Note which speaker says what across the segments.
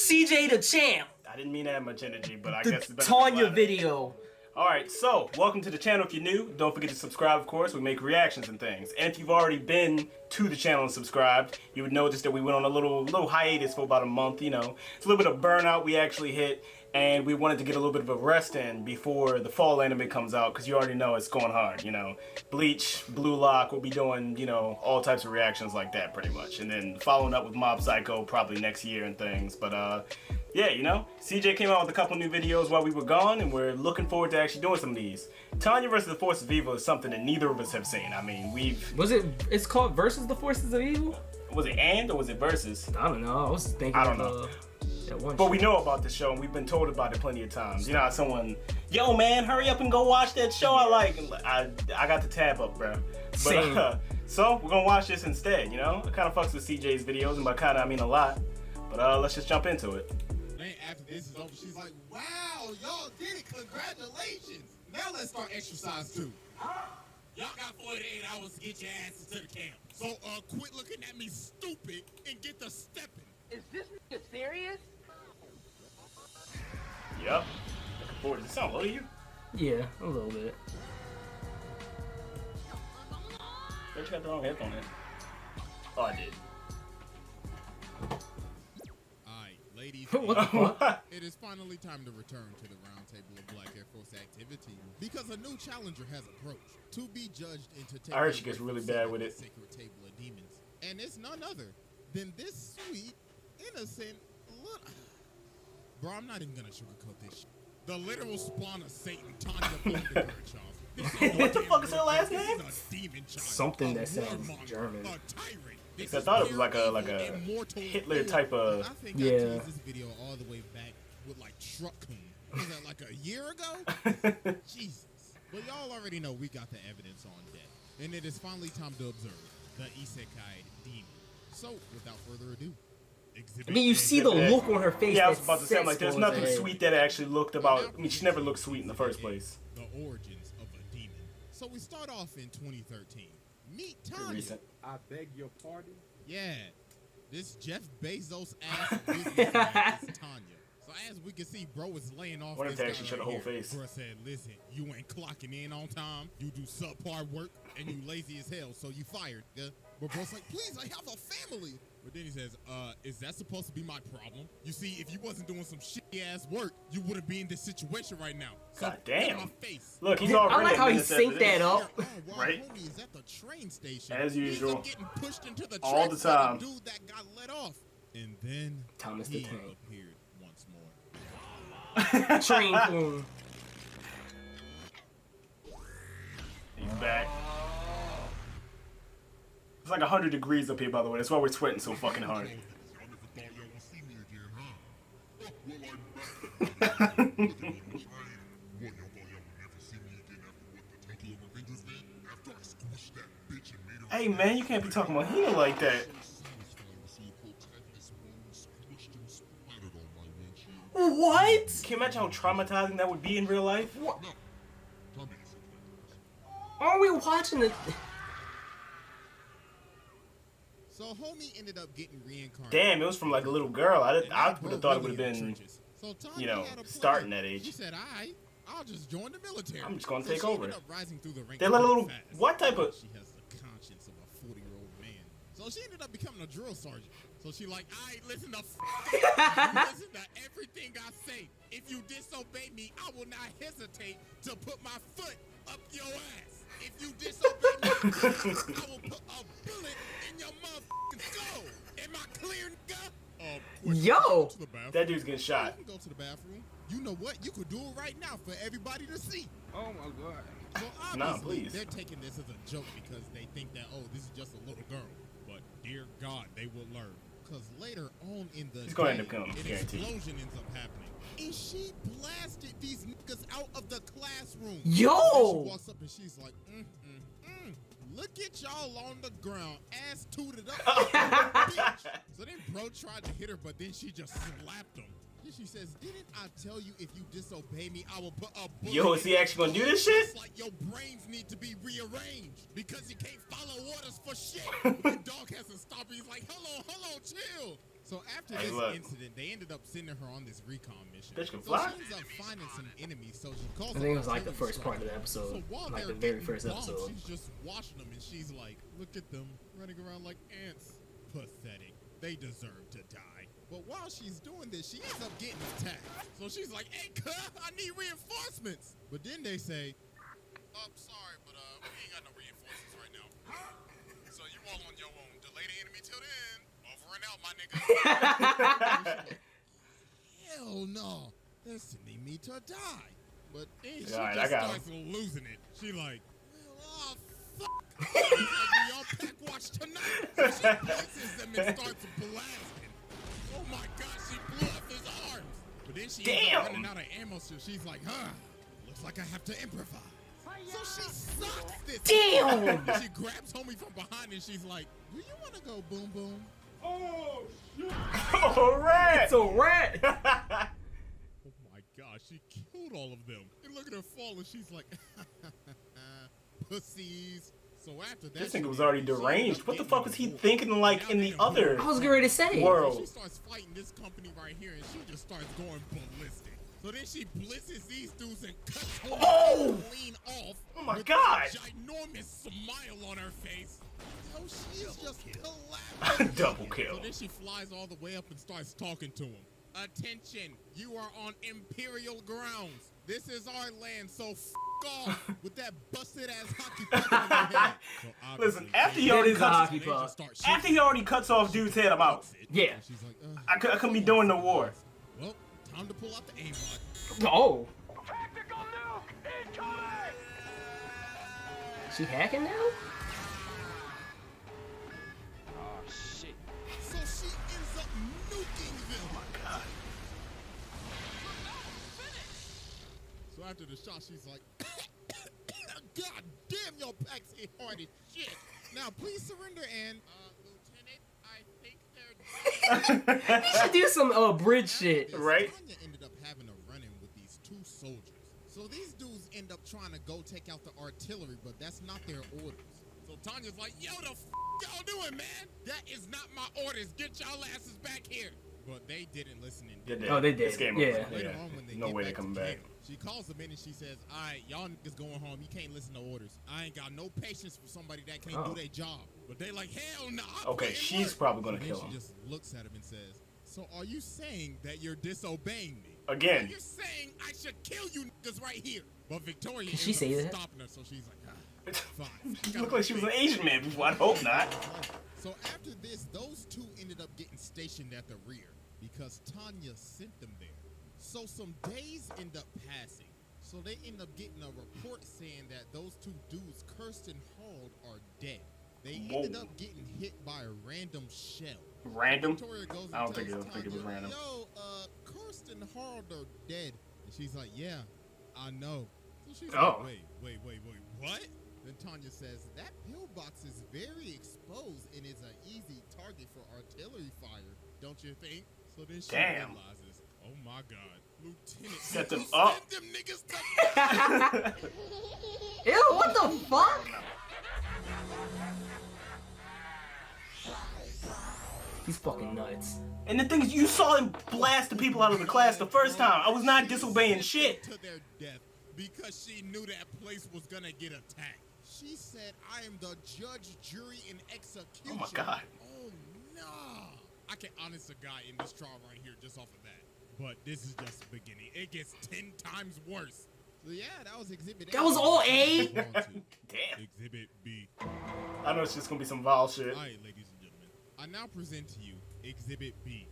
Speaker 1: Cjdachamp.
Speaker 2: I didn't mean that much energy, but I
Speaker 1: The
Speaker 2: guess it's better.
Speaker 1: Tanya video.
Speaker 2: Alright, so, welcome to the channel if you're new. Don't forget to subscribe, of course. We make reactions and things. And if you've already been to the channel and subscribed, you would notice that we went on a little hiatus for about a month, you know. It's a little bit of burnout we actually hit, and we wanted to get a little bit of a rest in before the fall anime comes out, because you already know it's going hard, you know. Bleach, Blue Lock, we'll be doing, you know, all types of reactions like that, pretty much. And then following up with Mob Psycho probably next year and things, but, yeah, you know, CJ came out with a couple new videos while we were gone, and we're looking forward to actually doing some of these. Tanya versus the Forces of Evil is something that neither of us have seen. I mean,
Speaker 1: It's called Versus the Forces of Evil?
Speaker 2: Was it and or was it versus?
Speaker 1: I don't know. I was thinking
Speaker 2: I don't know.
Speaker 1: That one
Speaker 2: but we know about the show, and we've been told about it plenty of times. You know how someone, yo man, hurry up and go watch that show I like. And I got the tab up, bro. But, so we're gonna watch this instead, you know? It kind of fucks with CJ's videos, and by kind of I mean a lot. But let's just jump into it.
Speaker 3: After this is over, she's like, wow, y'all did it, congratulations. Now let's start exercise too. Y'all got 48 hours to get your asses to the camp. So quit looking at me stupid and get to stepping.
Speaker 4: Is this nigga serious?
Speaker 2: Yep. Looking forward. Does it sound low to you?
Speaker 1: Yeah, a little bit.
Speaker 2: You got the wrong headphone in. Oh, I did.
Speaker 3: Ladies,
Speaker 1: What the fuck?
Speaker 3: it is finally time to return to the round table of Black Air Force activity because a new challenger has approached to be judged into taking
Speaker 2: I heard she gets really bad with it.
Speaker 3: Sacred table of demons, and it's none other than this sweet, innocent little. Bro, I'm not even gonna sugarcoat this shit. The literal spawn of Satan, Tanya Bundekerchauf.
Speaker 2: What the fuck is her last name?
Speaker 1: Something that sounds German.
Speaker 2: I thought it was like a Hitler type of.
Speaker 3: I think I teased this video all the way back with like Truck Coon. Was that like a year ago? Jesus. Well, y'all already know we got the evidence on deck, and it is finally time to observe the Isekaied demon. So, without further ado,
Speaker 1: I mean, you see the look on her face.
Speaker 2: Yeah, I was about to say, like, there's nothing sweet that actually looked about. I mean, she never looked sweet in the first place.
Speaker 3: The origins of a demon. So we start off in 2013. Meet Tanya.
Speaker 5: I beg your pardon?
Speaker 3: Yeah, this Jeff Bezos ass business is Tanya. So as we can see, bro is laying off.
Speaker 2: What if they actually showed the whole face?
Speaker 3: Bro said, "Listen, you ain't clocking in on time. You do subpar work, and you lazy as hell. So you fired." Yeah. But bro's like, "Please, I have a family." But then he says, is that supposed to be my problem? You see, if you wasn't doing some shitty ass work, you wouldn't be in this situation right now. So
Speaker 2: God damn.
Speaker 3: my face.
Speaker 2: Look, he's already.
Speaker 1: I like how he synced that up.
Speaker 3: Right? Homie is at the train station.
Speaker 2: As usual.
Speaker 3: Getting pushed into the
Speaker 2: all the time.
Speaker 3: Dude that got let off. And then
Speaker 1: Thomas
Speaker 3: he
Speaker 1: the Tank
Speaker 3: appeared once more.
Speaker 1: Train Coon.
Speaker 2: He's back. It's like 100 degrees up here, by the way. That's why we're sweating so fucking hard. Hey man, you can't be talking about Hina like that. What? Can you imagine how traumatizing that would be in real life?
Speaker 1: What? Are we watching it?
Speaker 3: So homie ended up getting reincarnated.
Speaker 2: Damn, it was from like a little girl. I would have thought it would have been, you know, starting that age.
Speaker 3: She said, I'll just join the military.
Speaker 2: I'm just gonna take over.
Speaker 3: They
Speaker 2: let a little. What type of?
Speaker 3: She has the conscience of a 40-year-old man. So she ended up becoming a drill sergeant. So she like, listen to listen to everything I say. If you disobey me, I will not hesitate to put my foot up your ass. If you disobey me, I will put a bullet in your motherfucking skull. Am I clear, nigga?
Speaker 1: Yo!
Speaker 2: That dude's getting shot.
Speaker 3: You can go to the bathroom. You know what? You could do it right now for everybody to see.
Speaker 5: Oh my god.
Speaker 3: So obviously,
Speaker 2: nah, please.
Speaker 3: They're taking this as a joke because they think that, oh, this is just a little girl. But dear God, they will learn. Because later on in the
Speaker 2: it's going to end up coming,
Speaker 3: an
Speaker 2: guaranteed.
Speaker 3: explosion ends up happening. And she blasted these niggas out of the classroom.
Speaker 1: Yo!
Speaker 3: She walks up and she's like, look at y'all on the ground, ass tooted up. Bitch. So then bro tried to hit her, but then she just slapped him. Then she says, didn't I tell you if you disobey me, I will put a bullet.
Speaker 2: Yo, is he actually gonna do this shit?
Speaker 3: It's like your brains need to be rearranged because you can't follow orders for shit. The dog has to stop. He's like, hello, chill. So after
Speaker 2: Hey,
Speaker 3: this
Speaker 2: look.
Speaker 3: incident, they ended up sending her on this recon mission.
Speaker 2: Bitch can
Speaker 3: So
Speaker 2: fly?
Speaker 3: she ends up finding some enemies, so she calls
Speaker 1: I think it was like the first part of the episode,
Speaker 3: So while
Speaker 1: like
Speaker 3: they're
Speaker 1: the very
Speaker 3: getting
Speaker 1: first
Speaker 3: bombed,
Speaker 1: episode.
Speaker 3: she's just watching them, and she's like, look at them, running around like ants. Pathetic. They deserve to die. But while she's doing this, she ends up getting attacked. So she's like, hey, cuh, I need reinforcements. But then they say, I'm sorry, but we ain't got no reinforcements right now. So you all on your own. Delay the enemy till then. Over and out, my nigga. Hell no. They're sending me to die. But then she
Speaker 2: Alright, I
Speaker 3: just
Speaker 2: got him.
Speaker 3: starts losing it. She like, well, oh, fuck. We all pack watch tonight. So she places them and starts blasting. Oh my god, she blew up his arms. But then she ends up running out of ammo, so she's like, looks like I have to improvise. So she sucks this.
Speaker 1: Damn!
Speaker 3: She grabs homie from behind and she's like, do you want to go boom boom?
Speaker 5: Oh, shit.
Speaker 2: Oh, rat!
Speaker 1: It's a rat!
Speaker 3: Oh my god, she killed all of them. And look at her fall and she's like, pussies. So after that,
Speaker 2: This nigga was already deranged. What the fuck was he thinking like in the other
Speaker 1: I was getting ready to say.
Speaker 2: world?
Speaker 3: She starts fighting this company right here and she just starts going ballistic. So then she blitzes these dudes and cuts
Speaker 2: Oh!
Speaker 3: clean off.
Speaker 2: Oh my
Speaker 3: with
Speaker 2: God.
Speaker 3: a ginormous smile on her face. So she's just collapsing.
Speaker 2: Double kill.
Speaker 3: So then she flies all the way up and starts talking to him. Attention, you are on Imperial grounds. This is our land, so f off with that busted ass hockey puck on your head. So
Speaker 2: Listen,
Speaker 3: obviously,
Speaker 2: after he
Speaker 1: That
Speaker 2: already
Speaker 1: is a
Speaker 2: cuts,
Speaker 1: hockey
Speaker 3: they
Speaker 1: puck.
Speaker 3: just start shooting.
Speaker 2: after he already cuts off dude's head, I'm out.
Speaker 1: Yeah.
Speaker 3: She's like,
Speaker 2: I couldn't be doing the war.
Speaker 3: well, time to pull out the aimbot.
Speaker 1: Oh.
Speaker 4: Tactical nuke incoming!
Speaker 1: She hacking now?
Speaker 4: Oh shit.
Speaker 3: So she ends up nuking them.
Speaker 2: Oh my god.
Speaker 3: So after the shot, she's like, God damn, your packs hit hard as shit. Now, please surrender and, Lieutenant, I think they're dead.
Speaker 1: You should do some bridge shit.
Speaker 3: This,
Speaker 2: Right?
Speaker 3: Tanya ended up having a run-in with these two soldiers. So these dudes end up trying to go take out the artillery, but that's not their orders. So Tanya's like, yo, the f y'all doing, man? That is not my orders. Get y'all asses back here. But they didn't listen and
Speaker 2: They did.
Speaker 1: Oh, they did.
Speaker 2: This game
Speaker 1: Yeah.
Speaker 2: over.
Speaker 3: Later
Speaker 2: Yeah.
Speaker 3: on, when they
Speaker 2: No
Speaker 3: get
Speaker 2: way they
Speaker 3: back to
Speaker 2: coming
Speaker 3: camp,
Speaker 2: back.
Speaker 3: she calls them in and she says, all right, y'all niggas going home. You can't listen to orders. I ain't got no patience for somebody that can't
Speaker 1: Oh.
Speaker 3: do their job. But they like, hell no.
Speaker 2: Okay, she's probably gonna kill
Speaker 3: She
Speaker 2: him.
Speaker 3: just looks at him and says, so are you saying that you're disobeying me?
Speaker 2: Again.
Speaker 3: You're saying I should kill you niggas right here. But Victoria
Speaker 1: Did she
Speaker 3: ends
Speaker 1: say
Speaker 3: up
Speaker 1: that?
Speaker 3: stopping her, so she's like, fine.
Speaker 2: She looked like she was an Asian man before. I hope not.
Speaker 3: So after this, those two ended up getting stationed at the rear because Tanya sent them there. So some days end up passing. So they end up getting a report saying that those two dudes, Kirsten Hall, are dead. They ended
Speaker 2: Whoa.
Speaker 3: up getting hit by a random shell.
Speaker 2: Random?
Speaker 3: Victoria goes and
Speaker 2: I don't think
Speaker 3: tells
Speaker 2: it was
Speaker 3: Tanya,
Speaker 2: random.
Speaker 3: Yo, Kirsten Hall are dead. And she's like, yeah, I know. So she's
Speaker 2: Oh.
Speaker 3: like, wait, what? Then Tanya says, that pillbox is very exposed and is an easy target for artillery fire, don't you think? So then she
Speaker 2: Damn.
Speaker 3: realizes, oh my God, Lieutenant,
Speaker 2: Set
Speaker 3: you
Speaker 2: them up.
Speaker 3: sent them niggas to
Speaker 1: Ew, what the fuck? He's fucking nuts.
Speaker 2: And the thing is, you saw him blast the people out of the class the first time. I was not disobeying shit.
Speaker 3: to their death because she knew that place was gonna get attacked. She said, I am the judge, jury, and executioner.
Speaker 2: Oh my God.
Speaker 3: Oh no. I can honest a guy in this trial right here just off of that. But this is just the beginning. It gets 10 times worse. So yeah, that was Exhibit A.
Speaker 1: That was all A?
Speaker 3: Move on to
Speaker 2: Damn.
Speaker 3: Exhibit B.
Speaker 2: I know it's just gonna be some vile shit.
Speaker 3: All right, ladies and gentlemen. I now present to you Exhibit B,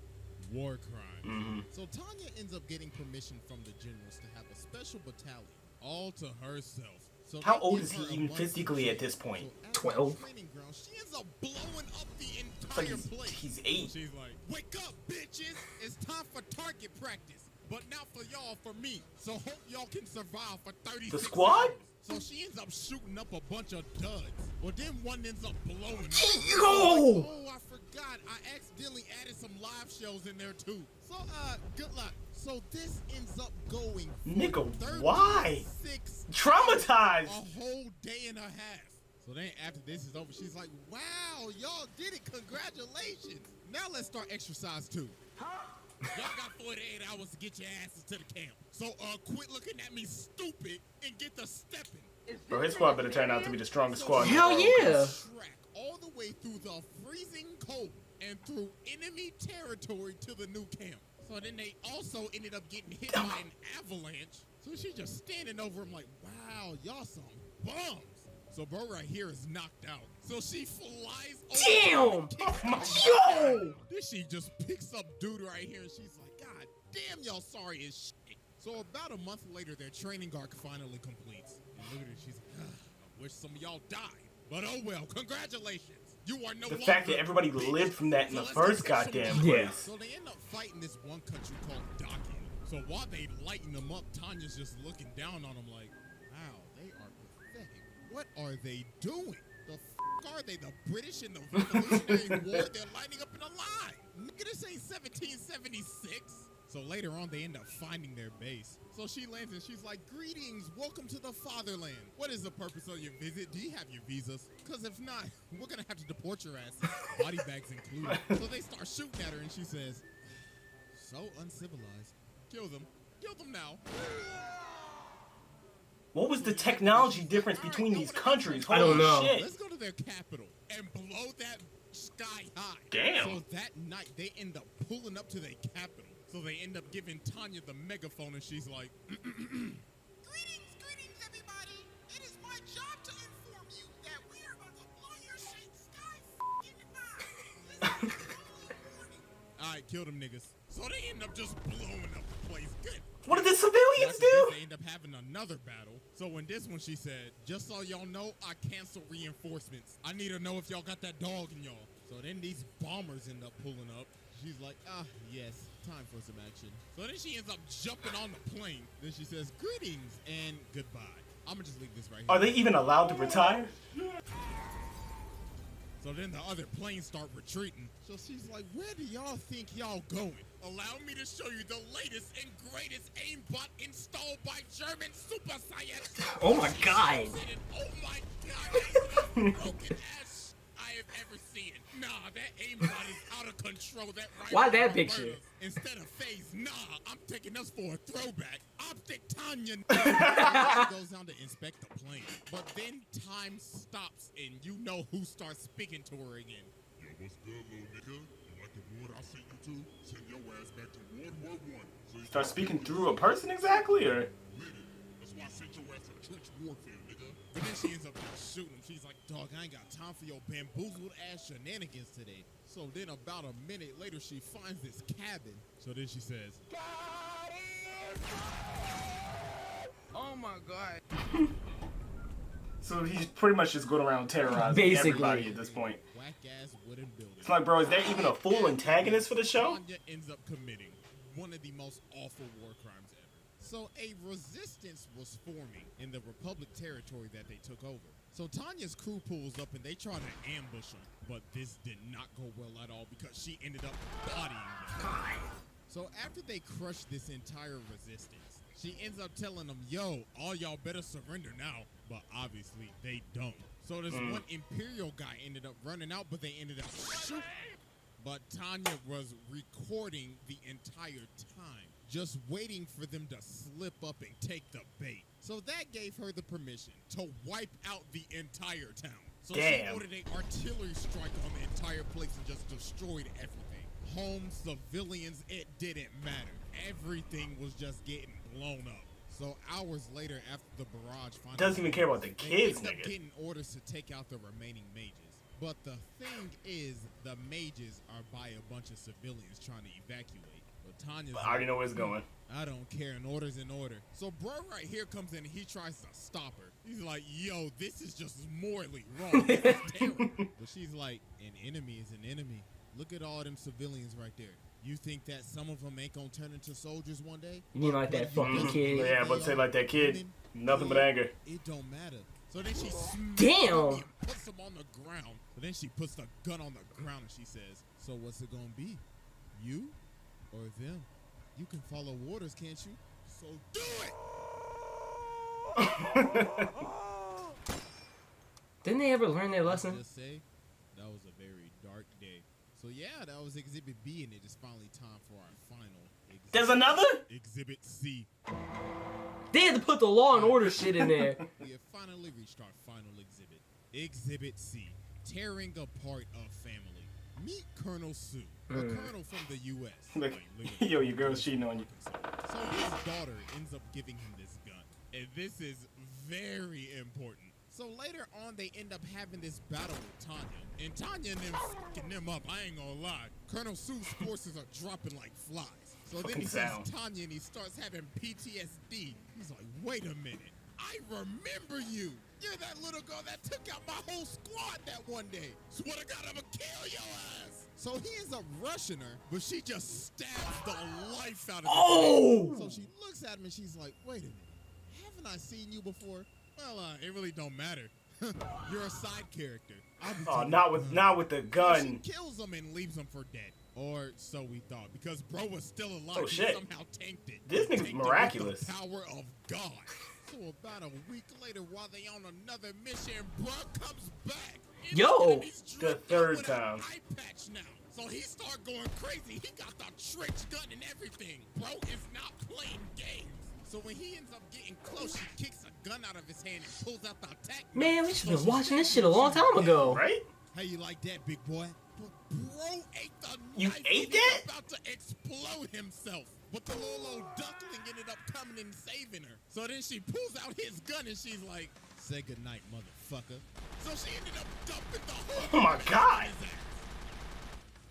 Speaker 3: War Crimes. So Tanya ends up getting permission from the generals to have a special battalion all to herself. So
Speaker 2: How
Speaker 3: they
Speaker 2: old
Speaker 3: give
Speaker 2: is
Speaker 3: her
Speaker 2: he
Speaker 3: a
Speaker 2: even
Speaker 3: month
Speaker 2: physically
Speaker 3: to
Speaker 2: at this
Speaker 3: train.
Speaker 2: point?
Speaker 3: So at
Speaker 1: 12.
Speaker 3: the training ground, she ends up blowing up the
Speaker 2: It's like
Speaker 3: entire place.
Speaker 2: he's
Speaker 3: So
Speaker 2: 8.
Speaker 3: she's like, wake up, bitches. It's time for target practice. But not for y'all, for me. So hope y'all can survive for 36
Speaker 2: The squad?
Speaker 3: hours. So she ends up shooting up a bunch of duds. Well, then one ends up blowing up.
Speaker 1: Yo!
Speaker 3: Oh, I forgot. I accidentally added some live shows in there too. So, good luck. So this ends up going for
Speaker 2: Nigga, why?
Speaker 3: 36
Speaker 2: Traumatized.
Speaker 3: a whole day and a half. So then after this is over, she's like, wow, y'all did it. Congratulations. Now let's start exercise 2. Y'all got 48 hours to get your asses to the camp. So quit looking at me stupid and get the stepping.
Speaker 2: Bro, his squad better turn out to be the strongest squad.
Speaker 1: Hell
Speaker 2: in the world.
Speaker 1: yeah!
Speaker 3: Track all the way through the freezing cold and through enemy territory to the new camp. So then they also ended up getting hit by an avalanche. So she's just standing over him like, wow, y'all some bums. So bro right here is knocked out. So she flies over.
Speaker 1: Damn! Yo!
Speaker 3: Then she just picks up dude right here and she's like, God damn, y'all sorry as shit. So about a month later, their training arc finally completes. And look at her, she's like, I wish some of y'all died. But oh well, congratulations. You are no
Speaker 2: The
Speaker 3: longer
Speaker 2: fact that everybody lived from that in the first goddamn place.
Speaker 3: So they end up fighting this one country called Docking. So while they lighten them up, Tanya's just looking down on them like, wow, they are pathetic. What are they doing? The f*** are they? The British in the Revolutionary War? They're lining up in a line. Nigga, this ain't 1776. So later on, they end up finding their base. So she lands and she's like, greetings, welcome to the fatherland. What is the purpose of your visit? Do you have your visas? Because if not, we're going to have to deport your ass. Body bags included. So they start shooting at her and she says, so uncivilized. Kill them. Kill them now.
Speaker 2: What was the technology difference between these countries?
Speaker 1: I don't
Speaker 2: Holy
Speaker 1: know.
Speaker 2: shit.
Speaker 3: Let's go to their capital and blow that sky high.
Speaker 2: Damn.
Speaker 3: So that night, they end up pulling up to their capital. So they end up giving Tanya the megaphone, and she's like, greetings, everybody. It is my job to inform you that we are about to blow your shit sky f***ing high. All right, kill them niggas. So they end up just blowing up the place. Good.
Speaker 2: What did the civilians do?
Speaker 3: They end up having another battle. So in this one, she said, just so y'all know, I cancel reinforcements. I need to know if y'all got that dog in y'all. So then these bombers end up pulling up. She's like, yes, time for some action. So then she ends up jumping on the plane. Then she says, greetings and goodbye. I'm gonna just leave this right here.
Speaker 2: Are they even allowed to retire?
Speaker 3: So then the other planes start retreating. So she's like, where do y'all think y'all going? Allow me to show you the latest and greatest aimbot installed by German super science.
Speaker 1: Oh my god!
Speaker 3: Oh my god, that's the most broken ass I have ever seen. Nah, that aimbot is out of control. That
Speaker 1: Why
Speaker 3: rifle
Speaker 1: that picture?
Speaker 3: murders. Instead of phase, nah, I'm taking us for a throwback. Optic Tanya goes down to inspect the plane. But then time stops and you know who starts speaking to her again.
Speaker 5: Yo, what's good, little nigga? You like the ward I sent you to? Send your ass back to World War I. So you
Speaker 2: Start speaking through a person exactly, or?
Speaker 5: That's why I sent your ass to trench warfare, nigga.
Speaker 3: But then she ends up just shooting. She's like, dog, I ain't got time for your bamboozled ass shenanigans today. So then about a minute later, she finds this cabin. So then she says,
Speaker 6: Oh my god.
Speaker 2: So he's pretty much just going around terrorizing
Speaker 1: Basically.
Speaker 2: everybody at this point.
Speaker 3: whack ass wooden building.
Speaker 2: It's like, bro, is there even a full antagonist for the show?
Speaker 3: Tanya ends up committing one of the most awful war crimes ever. So a resistance was forming in the Republic territory that they took over. So Tanya's crew pulls up and they try to ambush them, but this did not go well at all because she ended up bodying them. So after they crushed this entire resistance, she ends up telling them, yo, all y'all better surrender now. But obviously they don't. So this one Imperial guy ended up running out, but they ended up shooting. But Tanya was recording the entire time, just waiting for them to slip up and take the bait. So that gave her the permission to wipe out the entire town. So she ordered an artillery strike on the entire place and just destroyed everything. Homes, civilians, it didn't matter. Everything was just getting blown up. So hours later, after the barrage finally
Speaker 2: Doesn't even care about the kids,
Speaker 3: they end up
Speaker 2: nigga.
Speaker 3: getting orders to take out the remaining mages. But the thing is, the mages are by a bunch of civilians trying to evacuate. But Tanya's
Speaker 2: I already know where it's going.
Speaker 3: I don't care, an order's an order. So bro right here comes in and he tries to stop her. He's like, yo, this is just morally wrong. This is terrible. But she's like, an enemy is an enemy. Look at all them civilians right there. You think that some of them ain't gonna turn into soldiers one day?
Speaker 1: You mean like that fucking kid?
Speaker 2: Yeah, but say like that kid, nothing but anger.
Speaker 3: It don't matter. So then she
Speaker 1: Damn!
Speaker 3: and puts him on the ground. But then she puts the gun on the ground and she says, so what's it gonna be? You or them? You can follow orders, can't you? So do it!
Speaker 1: Didn't they ever learn their lesson?
Speaker 3: Just say, that was a very dark day. So yeah, that was Exhibit B, and it is finally time for our final exhibit.
Speaker 2: There's another?
Speaker 3: Exhibit C.
Speaker 1: They had to put the Law and Order shit in there.
Speaker 3: We have finally reached our final exhibit. Exhibit C. Tearing apart a family. Meet Colonel Sue, a colonel from the U.S.
Speaker 2: Like,
Speaker 3: literally.
Speaker 2: yo, your girl's cheating on you.
Speaker 3: So his daughter ends up giving him this gun. And this is very important. So later on, they end up having this battle with Tanya. And Tanya and them fucking them up, I ain't gonna lie. Colonel Sue's forces are dropping like flies. So then he sees Tanya and he starts having PTSD. He's like, wait a minute. I remember you. You're that little girl that took out my whole squad that one day. Swear to God, I'm gonna kill your ass. So he ends up rushing her, but she just stabs the life out of him.
Speaker 2: Oh!
Speaker 3: So she looks at him and she's like, wait a minute. Haven't I seen you before? Well, it really don't matter. You're a side character.
Speaker 2: Oh, not with the gun.
Speaker 3: She kills him and leaves him for dead. Or so we thought, because bro was still alive.
Speaker 2: Oh, shit.
Speaker 3: He somehow tanked it.
Speaker 2: This nigga's
Speaker 3: Tanked it with
Speaker 2: miraculous.
Speaker 3: the power of God. So about a week later, while they on another mission, bro comes back.
Speaker 1: Yo,
Speaker 2: the third time.
Speaker 3: Eye patch now. So he start going crazy. He got the trench gun and everything. Bro is not playing games. So when he ends up getting close, she kicks a gun out of his hand and pulls out the attack.
Speaker 1: Man, we should have been watching this shit a long time ago.
Speaker 2: Right?
Speaker 3: How you like that, big boy? But bro ate the
Speaker 2: You
Speaker 3: knife
Speaker 2: ate
Speaker 3: and he was
Speaker 2: that?
Speaker 3: about to explode himself. But the little old duckling ended up coming and saving her. So then she pulls out his gun and she's like, say goodnight, motherfucker. So she ended up dumping the whole
Speaker 2: Oh my God.
Speaker 3: in his ass.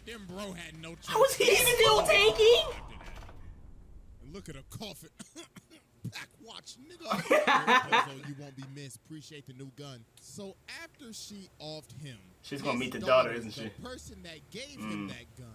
Speaker 3: Then bro had no choice.
Speaker 1: How was he still tanking?
Speaker 3: After that. And look at her coughing. Back watch, nigga. So you won't be missed. Appreciate the new gun. So after she offed him,
Speaker 2: She's gonna
Speaker 3: his
Speaker 2: meet the daughter,
Speaker 3: daughter,
Speaker 2: isn't she?
Speaker 3: The person that gave him that gun,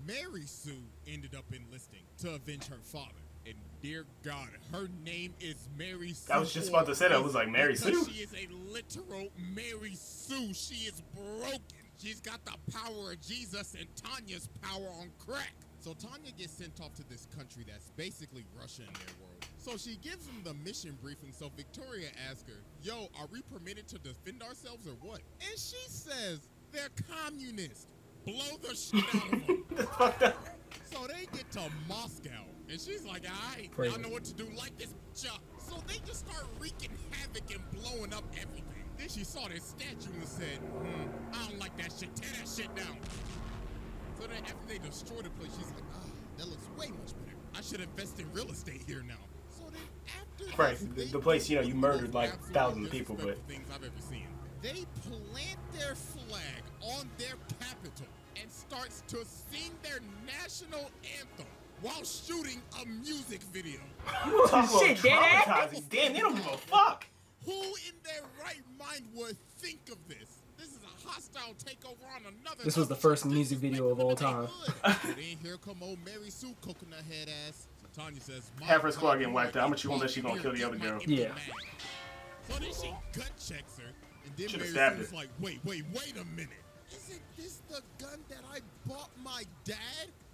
Speaker 3: Mary Sue, ended up enlisting to avenge her father. And dear God, her name is Mary Sue.
Speaker 2: I was just about to say that. I was like, Mary
Speaker 3: Because
Speaker 2: Sue?
Speaker 3: she is a literal Mary Sue. She is broken. She's got the power of Jesus and Tanya's power on crack. So Tanya gets sent off to this country that's basically Russia in their world. So she gives them the mission briefing. So Victoria asks her, yo, are we permitted to defend ourselves or what? And she says, they're communists. Blow the shit out of them.
Speaker 2: That's fucked up.
Speaker 3: So they get to Moscow. And she's like, all right,
Speaker 1: Crazy.
Speaker 3: y'all know what to do. Light this bitch up. So they just start wreaking havoc and blowing up everything. Then she saw this statue and said, I don't like that shit. Tear that shit down. So then after they destroy the place, she's like, that looks way much better. I should invest in real estate here now. So then after
Speaker 2: Right,
Speaker 3: this,
Speaker 2: the place, you know, you
Speaker 3: do
Speaker 2: murdered
Speaker 3: the
Speaker 2: like
Speaker 3: absolute
Speaker 2: thousands of people, but
Speaker 3: disrespectful things I've ever seen. They plant their flag on their capital and starts to sing their national anthem while shooting a music video.
Speaker 2: talk about
Speaker 1: Shit, dead ass.
Speaker 2: traumatizing. Damn, they don't give a fuck.
Speaker 3: Who in their right mind would think of this? This is a hostile takeover on another.
Speaker 1: This was the first music video of all time.
Speaker 3: So then here come old Mary Sue, coconut head ass. So Tanya says,
Speaker 2: Half her squad getting wiped out. How much you want that she gonna kill the other girl?
Speaker 1: Yeah.
Speaker 3: So then she gut checks her, and then
Speaker 2: Should've
Speaker 3: Mary
Speaker 2: stabbed
Speaker 3: Sue's
Speaker 2: her.
Speaker 3: like, wait a minute. Isn't this the gun that I bought my dad?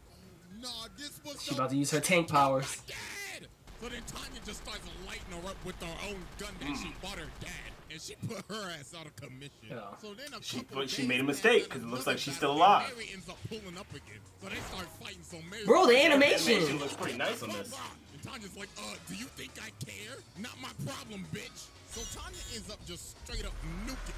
Speaker 3: Oh, nah, this was
Speaker 1: She about to use her tank powers.
Speaker 3: my dad. So then Tanya just starts lighting her up with her own gun that she bought her dad, and she put her ass out of commission.
Speaker 1: Yeah.
Speaker 3: So then
Speaker 2: She
Speaker 3: days
Speaker 2: made a
Speaker 3: later,
Speaker 2: mistake, 'cause it looks like she's still
Speaker 3: another
Speaker 2: alive.
Speaker 3: battle, Mary ends up pulling up again. So they start fighting. So Mary,
Speaker 1: Bro, the
Speaker 2: The
Speaker 1: animation.
Speaker 2: animation looks pretty nice on this.
Speaker 3: and Tanya's like, do you think I care? Not my problem, bitch. So Tanya ends up just straight up nuking.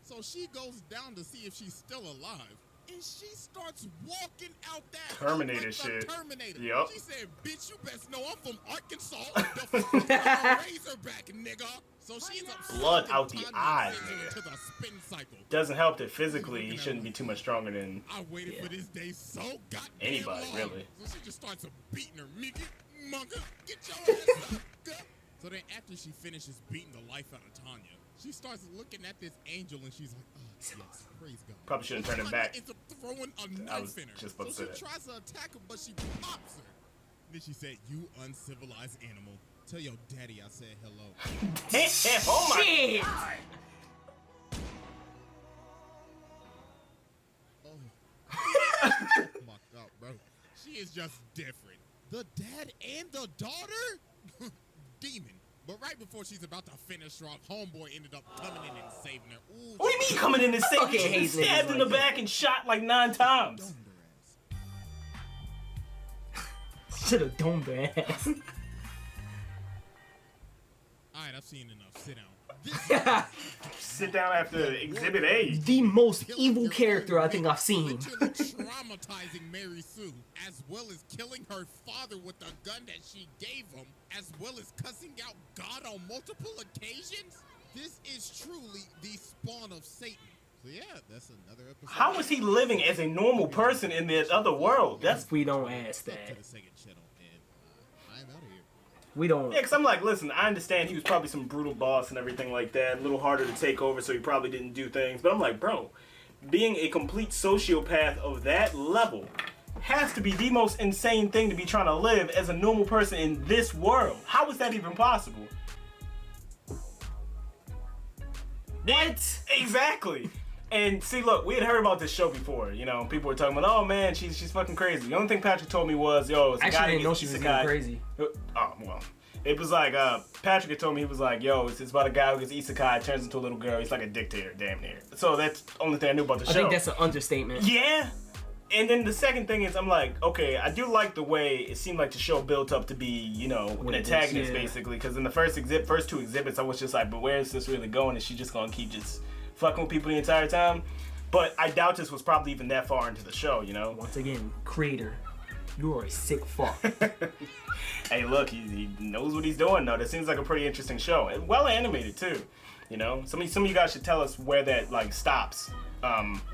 Speaker 3: So she goes down to see if she's still alive. And she starts walking out that
Speaker 2: Terminator
Speaker 3: like the
Speaker 2: shit.
Speaker 3: Terminator.
Speaker 2: Yep.
Speaker 3: She said, bitch, you best know I'm from Arkansas. The Razorback, nigga. So she ends up
Speaker 2: Blood
Speaker 3: slapping
Speaker 2: out the
Speaker 3: Tanya and
Speaker 2: eyes,
Speaker 3: sends her
Speaker 2: nigga.
Speaker 3: into the spin cycle.
Speaker 2: Doesn't help that physically he shouldn't be too much stronger than.
Speaker 3: I waited for this day so goddamn
Speaker 2: Anybody,
Speaker 3: long.
Speaker 2: really.
Speaker 3: So she just starts beating her. Mickey, Munga, get your ass up. Go. So then after she finishes beating the life out of Tanya, she starts looking at this angel and she's like, oh, yes, praise God.
Speaker 2: Probably shouldn't turn it
Speaker 3: Tanya
Speaker 2: back.
Speaker 3: ends up throwing a
Speaker 2: I
Speaker 3: knife
Speaker 2: was
Speaker 3: in her.
Speaker 2: just about to
Speaker 3: So
Speaker 2: say
Speaker 3: she
Speaker 2: that.
Speaker 3: tries to attack her, but she pops her. Then she said, you uncivilized animal. Tell your daddy I said hello.
Speaker 2: Damn, oh my
Speaker 1: Shit.
Speaker 2: God.
Speaker 3: Oh my God, bro. She is just different. The dad and the daughter? Demon. But right before she's about to finish her off, homeboy ended up coming in and saving her. Ooh,
Speaker 2: What do you mean coming in and saving?
Speaker 1: fucking
Speaker 2: She
Speaker 1: hate
Speaker 2: was stabbed
Speaker 1: niggas
Speaker 2: in the
Speaker 1: like
Speaker 2: back and shot like 9 times.
Speaker 3: domed her ass.
Speaker 1: Should have domed her ass.
Speaker 3: Alright, I've seen enough. Sit down.
Speaker 2: Sit down after Exhibit A.
Speaker 1: The most evil character I think I've seen.
Speaker 3: Literally traumatizing Mary Sue, as well as killing her father with the gun that she gave him, as well as cussing out God on multiple occasions. This is truly the spawn of Satan. So yeah, that's another episode.
Speaker 2: How is he living as a normal person in this other world? That's
Speaker 1: We don't ask
Speaker 3: Up to
Speaker 1: that.
Speaker 3: the second channel, and I'm out of here.
Speaker 1: We don't.
Speaker 2: yeah, because I'm like, listen, I understand he was probably some brutal boss and everything like that, a little harder to take over, so he probably didn't do things. But I'm like, bro, being a complete sociopath of that level has to be the most insane thing to be trying to live as a normal person in this world. How is that even possible?
Speaker 1: What?
Speaker 2: Exactly. And see, look, we had heard about this show before. You know, people were talking about, oh man, she's fucking crazy. The only thing Patrick told me was, yo, it's a
Speaker 1: I
Speaker 2: guy
Speaker 1: actually didn't know
Speaker 2: named
Speaker 1: she was
Speaker 2: Isekaied.
Speaker 1: getting crazy.
Speaker 2: Oh, well. It was like, Patrick had told me, he was like, yo, it's about a guy who gets Isekaied, turns into a little girl. He's like a dictator, damn near. So that's the only thing I knew about the show.
Speaker 1: I think that's an understatement.
Speaker 2: Yeah. And then the second thing is, I'm like, okay, I do like the way it seemed like the show built up to be, you know, an
Speaker 1: What it is,
Speaker 2: antagonist,
Speaker 1: yeah.
Speaker 2: basically. Because in the first 2 exhibits, I was just like, but where is this really going? Is she just going to keep just fucking with people the entire time? But I doubt this was probably even that far into the show, you know?
Speaker 1: Once again, creator, you are a sick fuck.
Speaker 2: Hey, look, he knows what he's doing, though. That seems like a pretty interesting show. And well animated, too. You know? Some of you guys should tell us where that, like, stops.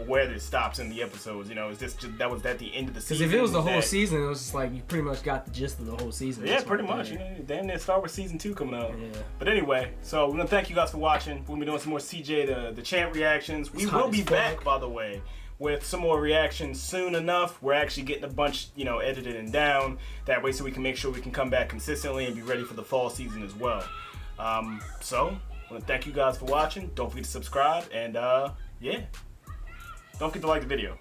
Speaker 2: Where this stops in the episodes, you know? Is this just, that was at the end of the
Speaker 1: Because
Speaker 2: season?
Speaker 1: if it was the
Speaker 2: Is
Speaker 1: whole
Speaker 2: that-
Speaker 1: season, it was just like you pretty much got the gist of the whole season.
Speaker 2: Yeah,
Speaker 1: Just
Speaker 2: pretty
Speaker 1: right
Speaker 2: much.
Speaker 1: there.
Speaker 2: You know, damn near Star Wars Season 2 coming out.
Speaker 1: Yeah.
Speaker 2: But anyway, so we're going to thank you guys for watching. We're going to be doing some more CJ the Champ reactions. We
Speaker 1: It's hot
Speaker 2: will be
Speaker 1: as fuck.
Speaker 2: back, by the way, with some more reactions soon enough. We're actually getting a bunch, you know, edited and down. That way so we can make sure we can come back consistently and be ready for the fall season as well. So, I want to thank you guys for watching. Don't forget to subscribe. And, yeah. Don't forget to like the video.